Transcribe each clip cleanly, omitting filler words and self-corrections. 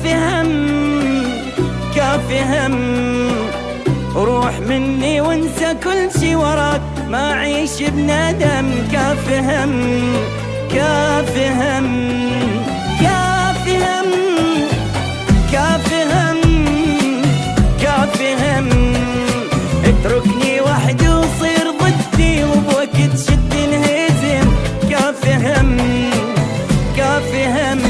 كافي هم كافي هم، روح مني وانسى كل شي وراك، ما عيش بندم. كافي هم كافي هم كافي هم كافي هم كافي هم، اتركني وحدي وصير ضدي وبوقت شد انهزم. كافي هم كافي هم،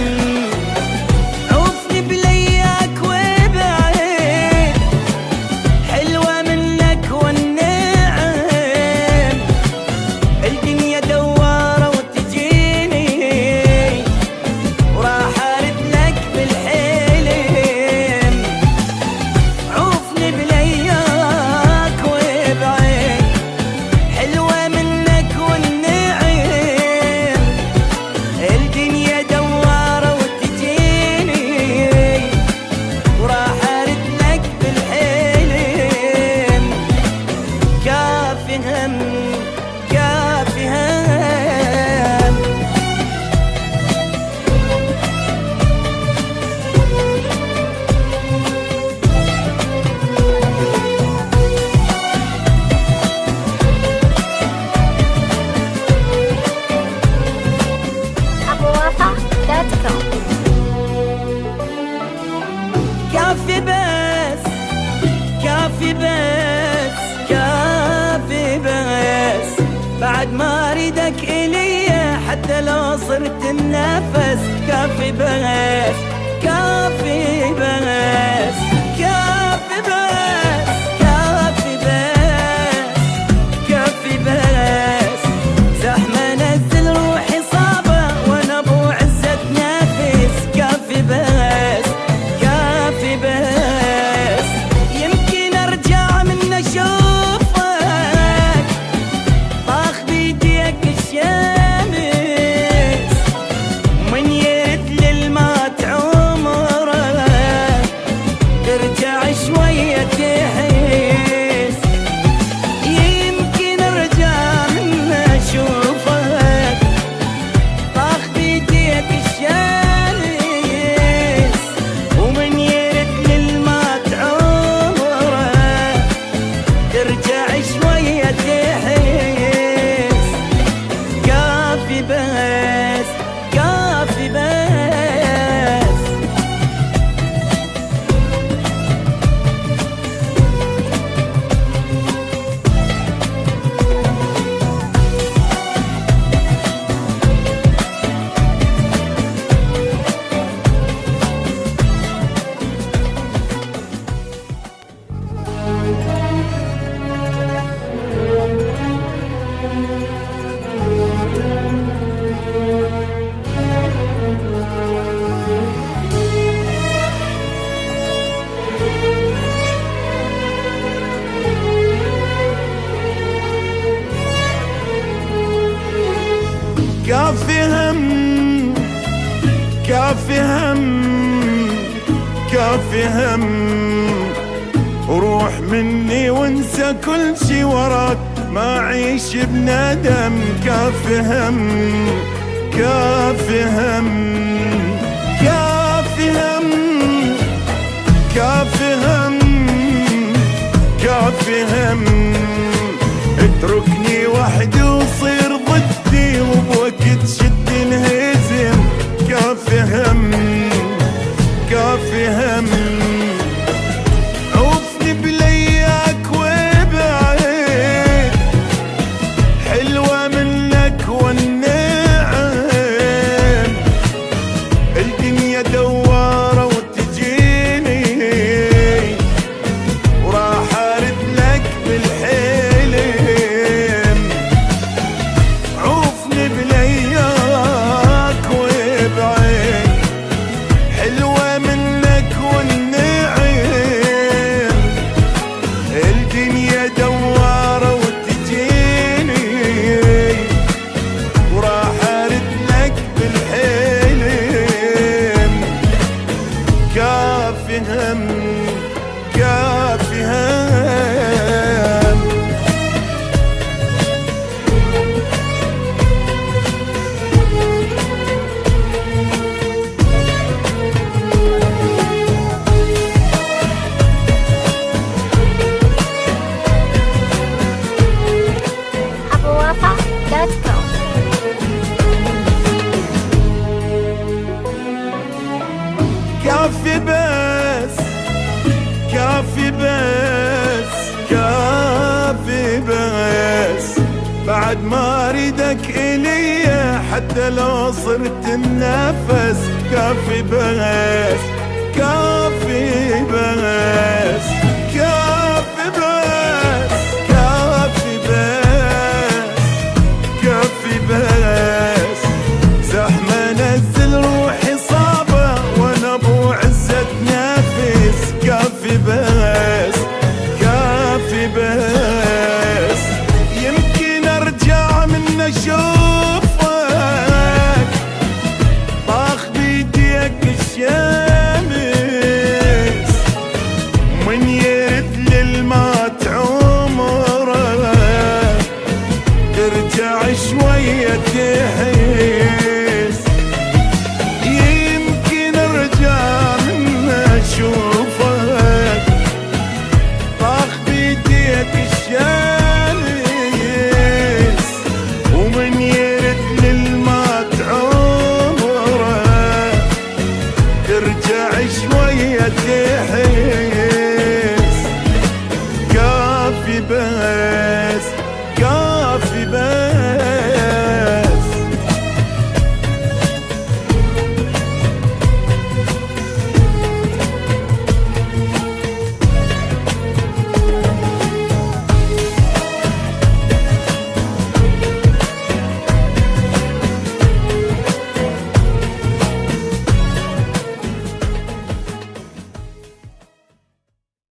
عوفني بلياك وبعيد، حلوة منك والنعم، الدنيا دوارة وتجيني وراح ارد لك بالحلم. عوفني بلياك وبعيد، حلوة منك والنعم، الدنيا دوارة وتجيني وراح ارد لك بالحلم. كافي هم كافي هم. abuwafa.com. كافي بس كافي بس كافي بس، بعد ما اريدك الي حتى لو صرت النفس. كافي بس كافي بس كافي بس كافي بس كافي بس، زحمة نزل روحي صعبة وانا ابو عزة نفس. كافي بس كافي بس، يمكن ارجع من اشوفك طاخ بيديك الشمس، من يرد للمات عمرك ترجع شوية تحس. يمكن ارجع من اشوفك طاخ بيديك الشمس، ومن يرد للمات عمرك ترجع شوية تحس. كافي بس كافي بس. كافي هم كافي هم كافي هم، روح مني وانسى كل شي وراك، ما عيش بندم. كافي هم كافي هم كافي هم كافي هم كافي هم، اتركني وحدي وصير ضدي وبوقت شد انهزم. كافي هم كافي هم، عوفني بلياك وبعيد، حلوة منك والنعم، الدنيا دوارة وتجيني وراح ارد لك بالحلم. عوفني بلياك وبعيد، حلوة منك والنعم، الدنيا دوارة وتجيني Safaricom.com. كافي بس كافي بس كافي بس بعد ما اريدك الي حتى لو صرت النفس. كافي بس كافي بس كافي بس كافي بس كافي بس زحمة نزل روحي صعبة وانا ابو عزة نفس. كافي بس كافي بس يمكن ارجع من اشوفك طاخ بيديك الشمس من يرد للمات عمرك ترجع شوية تحس.